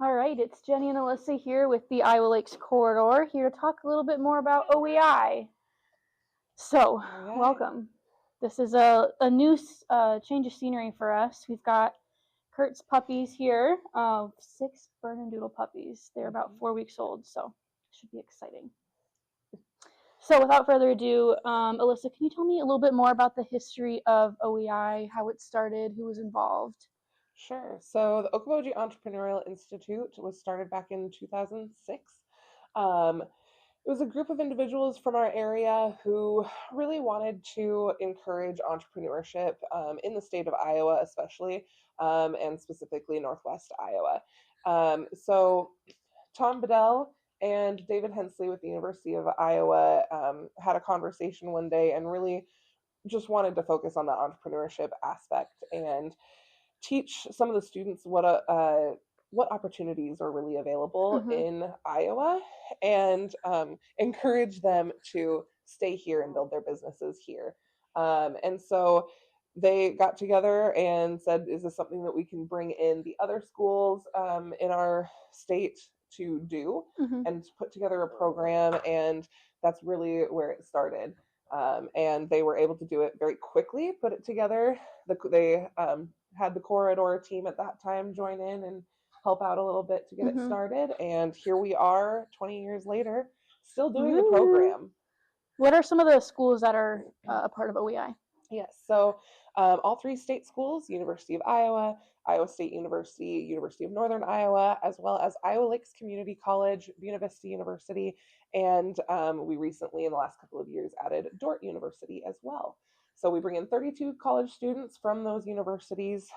All right, it's Jenny and Alyssa here with the Iowa Lakes Corridor, here to talk a little bit more about OEI. So, welcome. This is a new change of scenery for us. We've got Kurt's puppies here, 6 Bernadoodle puppies. They're about 4 weeks old, so it should be exciting. So without further ado, Alyssa, can you tell me a little bit more about the history of OEI, how it started, who was involved? Sure. So the Okoboji Entrepreneurial Institute was started back in 2006. It was a group of individuals from our area who really wanted to encourage entrepreneurship in the state of Iowa, especially, and specifically Northwest Iowa. So Tom Bedell and David Hensley with the University of Iowa had a conversation one day and really just wanted to focus on the entrepreneurship aspect and teach some of the students what opportunities are really available in Iowa, and encourage them to stay here and build their businesses here. And so they got together and said, is this something that we can bring in the other schools in our state to do, and put together a program? And that's really where it started. And they were able to do it very quickly, put it together. They had the corridor team at that time join in and help out a little bit to get it started. And here we are 20 years later, still doing the program. What are some of the schools that are a part of OEI? Yes, so all 3 state schools, University of Iowa, Iowa State University, University of Northern Iowa, as well as Iowa Lakes Community College, Buena Vista University, and we recently, in the last couple of years, added Dordt University as well. So we bring in 32 college students from those universities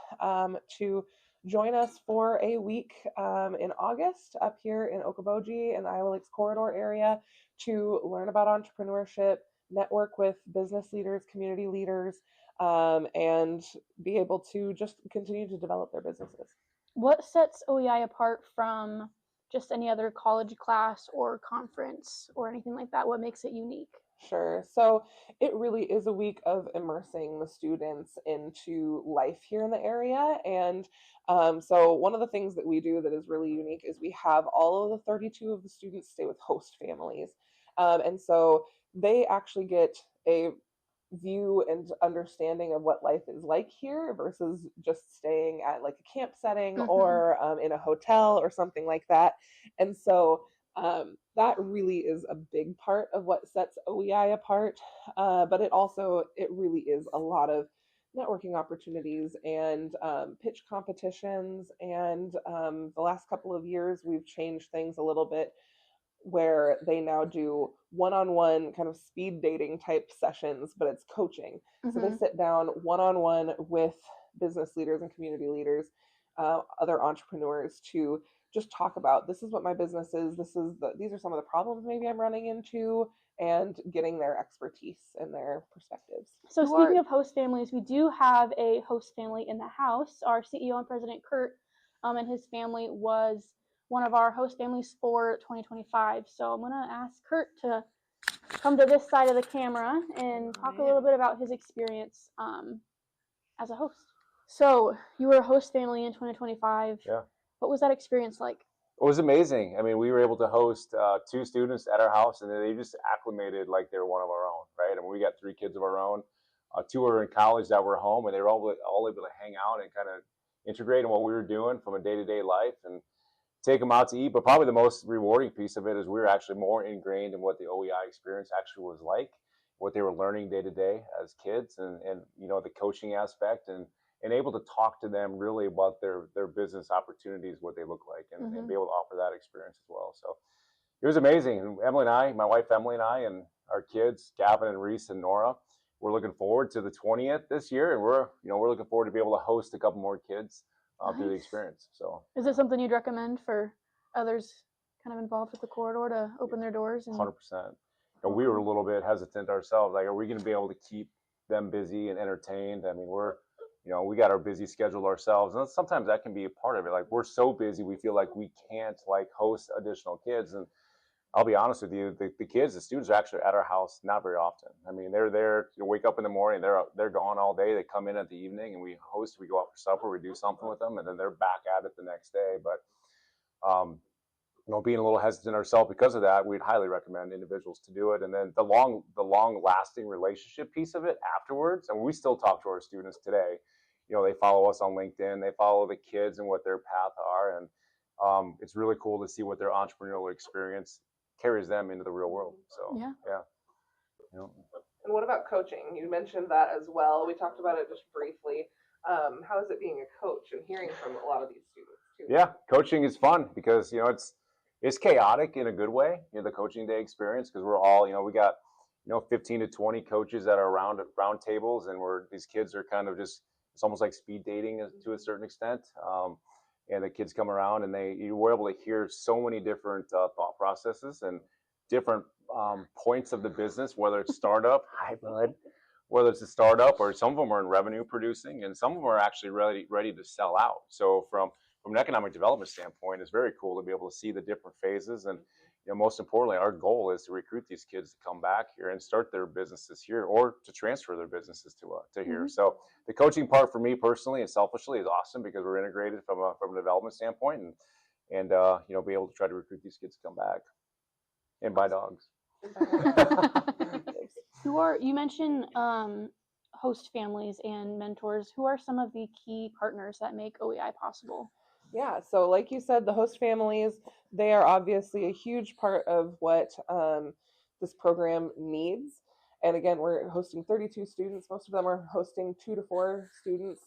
to join us for a week in August up here in Okoboji and the Iowa Lakes Corridor area to learn about entrepreneurship, network with business leaders, community leaders, and be able to just continue to develop their businesses. What sets OEI apart from just any other college class or conference or anything like that? What makes it unique? Sure. So it really is a week of immersing the students into life here in the area. And so one of the things that we do that is really unique is we have all of the 32 of the students stay with host families. And so they actually get a view and understanding of what life is like here versus just staying at like a camp setting or in a hotel or something like that. And so that really is a big part of what sets OEI apart. But it really is a lot of networking opportunities and pitch competitions. And the last couple of years, we've changed things a little bit where they now do one-on-one kind of speed dating type sessions, but it's coaching. So they sit down one-on-one with business leaders and community leaders, other entrepreneurs, to just talk about, this is what my business is, these are some of the problems maybe I'm running into, and getting their expertise and their perspectives. So speaking of host families, we do have a host family in the house. Our CEO and President Kurt and his family was one of our host families for 2025. So I'm going to ask Kurt to come to this side of the camera and talk a little bit about his experience as a host. So you were a host family in 2025. Yeah. What was that experience like? It was amazing. I mean, we were able to host 2 students at our house, and they just acclimated like they were one of our own, right? I mean, we got 3 kids of our own. 2 were in college that were home, and they were all able to hang out and kind of integrate in what we were doing from a day-to-day life and take them out to eat. But probably the most rewarding piece of it is we were actually more ingrained in what the OEI experience actually was like, what they were learning day to day as kids, and you know, the coaching aspect, and able to talk to them really about their business opportunities, what they look like, and be able to offer that experience as well. So it was amazing. And Emily and I, my wife Emily and I, and our kids, Gavin and Reese and Nora, we're looking forward to the 20th this year, and we're looking forward to be able to host a couple more kids through the experience. So is it something you'd recommend for others kind of involved with the corridor to open their doors? 100%. And we were a little bit hesitant ourselves. Like, are we going to be able to keep them busy and entertained? I mean, we got our busy schedule ourselves, and sometimes that can be a part of it. Like, we're so busy, we feel like we can't like host additional kids. And I'll be honest with you, the students are actually at our house not very often. I mean, they're there, wake up in the morning, they're gone all day. They come in at the evening, and we host, we go out for supper, we do something with them, and then they're back at it the next day. But being a little hesitant ourselves because of that, we'd highly recommend individuals to do it. And then the long lasting relationship piece of it afterwards. And we still talk to our students today. They follow us on LinkedIn, they follow the kids and what their path are. And it's really cool to see what their entrepreneurial experience carries them into the real world. So, yeah. And what about coaching? You mentioned that as well. We talked about it just briefly. How is it being a coach and hearing from a lot of these students too? Yeah, coaching is fun because, it's chaotic in a good way, the coaching day experience, because we're all, we got, 15 to 20 coaches that are around tables, and these kids are kind of just, it's almost like speed dating to a certain extent. And the kids come around and you were able to hear so many different thought processes and different points of the business, whether it's startup, whether it's a startup, or some of them are in revenue producing, and some of them are actually ready to sell out. So from an economic development standpoint, it's very cool to be able to see the different phases. And most importantly, our goal is to recruit these kids to come back here and start their businesses here, or to transfer their businesses to here. Mm-hmm. So the coaching part for me personally and selfishly is awesome because we're integrated from a development standpoint, and be able to try to recruit these kids to come back and buy dogs. You mentioned host families and mentors. Who are some of the key partners that make OEI possible? Yeah, so like you said, the host families, they are obviously a huge part of what this program needs. And again, we're hosting 32 students. Most of them are hosting 2 to 4 students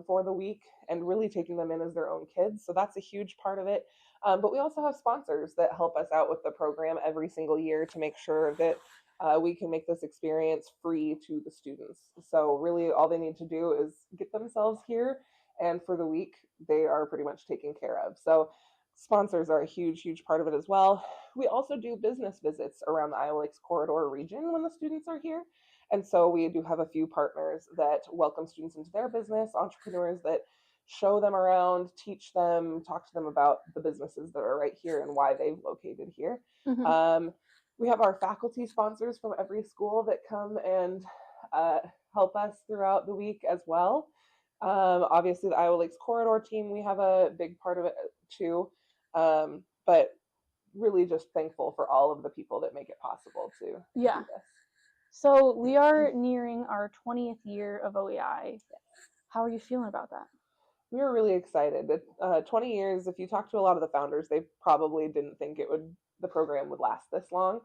for the week and really taking them in as their own kids. So that's a huge part of it. But we also have sponsors that help us out with the program every single year to make sure that we can make this experience free to the students. So really all they need to do is get themselves here, and for the week, they are pretty much taken care of. So sponsors are a huge, huge part of it as well. We also do business visits around the Iowa Lakes corridor region when the students are here. And so we do have a few partners that welcome students into their business, entrepreneurs that show them around, teach them, talk to them about the businesses that are right here and why they've located here. Mm-hmm. We have our faculty sponsors from every school that come and help us throughout the week as well. Obviously, the Iowa Lakes Corridor team, we have a big part of it too. But really just thankful for all of the people that make it possible to do this. So we are nearing our 20th year of OEI. How are you feeling about that? We were really excited. 20 years, if you talk to a lot of the founders, they probably didn't think the program would last this long.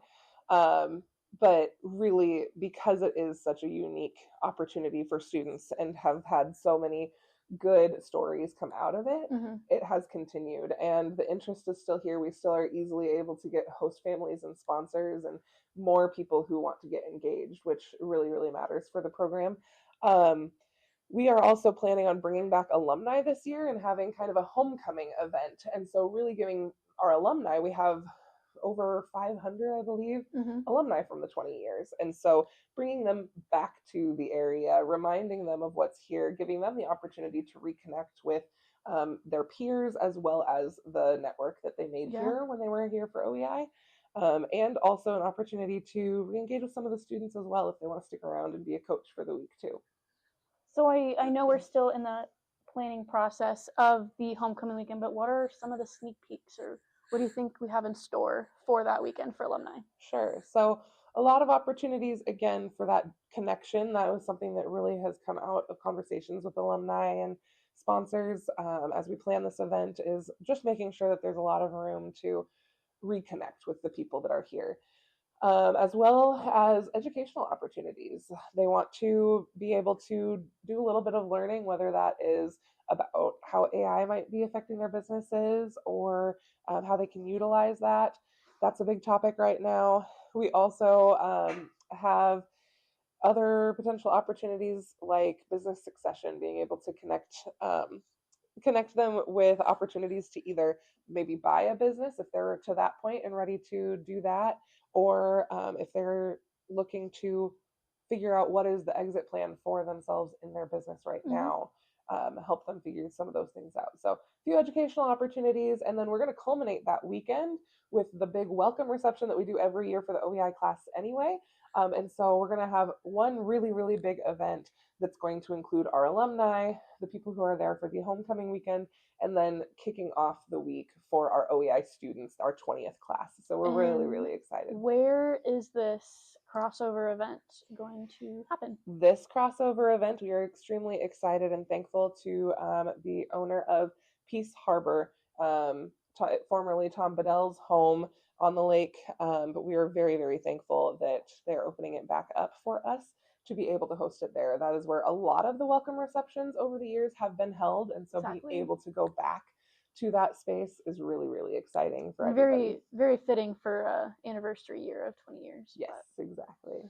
But really, because it is such a unique opportunity for students and have had so many good stories come out of it, mm-hmm. It has continued. And the interest is still here. We still are easily able to get host families and sponsors and more people who want to get engaged, which really, really matters for the program. We are also planning on bringing back alumni this year and having kind of a homecoming event. And so really giving our alumni, we have over 500, I believe, mm-hmm. alumni from the 20 years. And so bringing them back to the area, reminding them of what's here, giving them the opportunity to reconnect with their peers as well as the network that they made here when they were here for OEI. And also an opportunity to re-engage with some of the students as well if they want to stick around and be a coach for the week too. So I know we're still in the planning process of the homecoming weekend, but what are some of the sneak peeks, or what do you think we have in store for that weekend for alumni? Sure. So a lot of opportunities, again, for that connection. That was something that really has come out of conversations with alumni and sponsors as we plan this event, is just making sure that there's a lot of room to reconnect with the people that are here. As well as educational opportunities. They want to be able to do a little bit of learning, whether that is about how AI might be affecting their businesses or how they can utilize that. That's a big topic right now. We also have other potential opportunities like business succession, being able to connect them with opportunities to either maybe buy a business if they're to that point and ready to do that, or if they're looking to figure out what is the exit plan for themselves in their business right now, help them figure some of those things out. So a few educational opportunities, and then we're going to culminate that weekend with the big welcome reception that we do every year for the OEI class anyway. And so we're going to have one really, really big event that's going to include our alumni, the people who are there for the homecoming weekend, and then kicking off the week for our OEI students, our 20th class. So we're really, really excited. Where is this crossover event going to happen? This crossover event, we are extremely excited and thankful to the owner of Peace Harbor, formerly Tom Bedell's home on the lake. But we are very, very thankful that they're opening it back up for us to be able to host it there. That is where a lot of the welcome receptions over the years have been held. And so being able to go back to that space is really, really exciting for everybody. Very, very fitting for anniversary year of 20 years. Yes, exactly.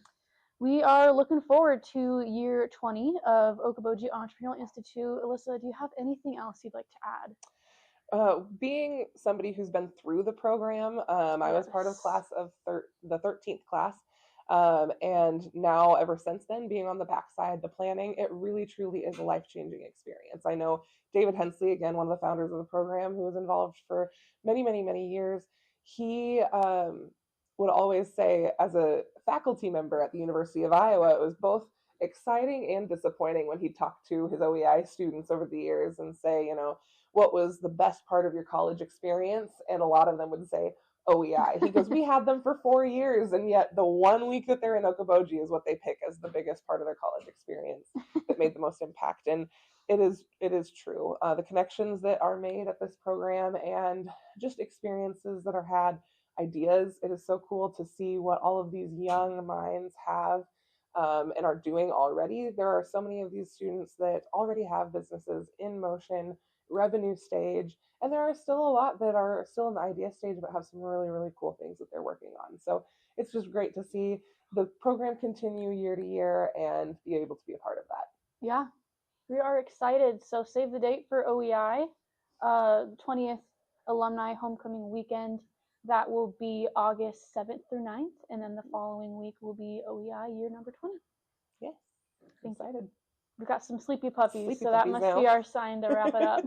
We are looking forward to year 20 of Okoboji Entrepreneurial Institute. Alyssa, do you have anything else you'd like to add? Being somebody who's been through the program, I was part of class of the 13th class. And now ever since then, being on the backside, the planning, it really truly is a life-changing experience. I know David Hensley, again, one of the founders of the program, who was involved for many, many, many years, he would always say, as a faculty member at the University of Iowa, it was both exciting and disappointing when he talked to his OEI students over the years and say, what was the best part of your college experience? And a lot of them would say, OEI. He goes, we had them for 4 years, and yet the 1 week that they're in Okoboji is what they pick as the biggest part of their college experience that made the most impact. And it is true. The connections that are made at this program and just experiences that are had, ideas. It is so cool to see what all of these young minds have and are doing already. There are so many of these students that already have businesses in motion, revenue stage, and there are still a lot that are still in the idea stage but have some really, really cool things that they're working on. So it's just great to see the program continue year to year and be able to be a part of that. Yeah, we are excited. So save the date for OEI, 20th Alumni Homecoming Weekend. That will be August 7th through 9th, and then the following week will be OEI year number 20. Yes, excited. We've got some sleepy puppies, so that must be our sign to wrap it up.